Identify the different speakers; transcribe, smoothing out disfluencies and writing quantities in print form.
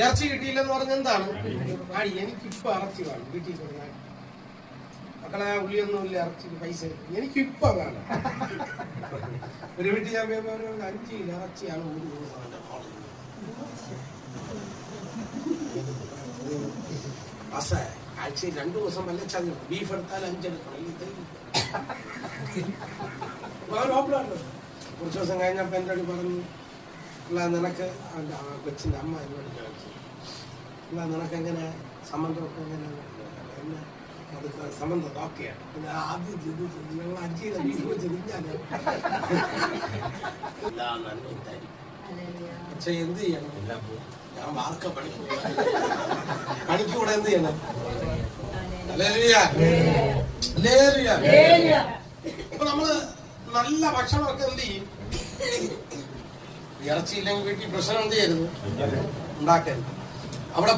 Speaker 1: ഇറച്ചി കിട്ടിയില്ലെന്ന് പറഞ്ഞ എന്താണ്? എനിക്കിപ്പോ ഇറച്ചി വേണം വീട്ടിൽ കൊടുക്കാൻ. മക്കളെ ഉള്ളിയൊന്നും ഇല്ല, ഇറച്ചിക്ക് പൈസ എനിക്കിപ്പോ വേണം. ഒരു വീട്ടിൽ ഞാൻ 5 കിലോ ഇറച്ചിയാണ് ഒരു ദിവസം. ആഴ്ചയിൽ 2 ദിവസം വല്ല ചതി ബീഫ് എടുത്താൽ 5 എടുക്കണം. കുറച്ച് ദിവസം കഴിഞ്ഞപ്പോ എൻ്റെ അടുത്ത് പറഞ്ഞു, അല്ല നിനക്ക് കൊച്ചിൻ്റെ അമ്മ എന്നോട് ചോദിച്ചു, അല്ല നിനക്ക് എങ്ങനെ സംബന്ധമൊക്കെ എങ്ങനെ എന്നെ അത് സംബന്ധം ഓക്കെയാണ്. പിന്നെ ആദ്യം ഞങ്ങൾ 5 കിലോ ബീഫ് വെച്ച് തിരിഞ്ഞാലോ. പക്ഷെ എന്ത് ചെയ്യണം? ഞാൻ വാർക്ക പണിക്കൂടെ എന്ത് ചെയ്യണം? അപ്പൊ നമ്മള് നല്ല ഭക്ഷണമൊക്കെ എന്ത് ചെയ്യും? ഇറച്ചിയില്ലെങ്കിൽ വീട്ടിൽ പ്രശ്നം എന്ത് ചെയ്യരുത്, ഉണ്ടാക്കരുത്. അവിടെ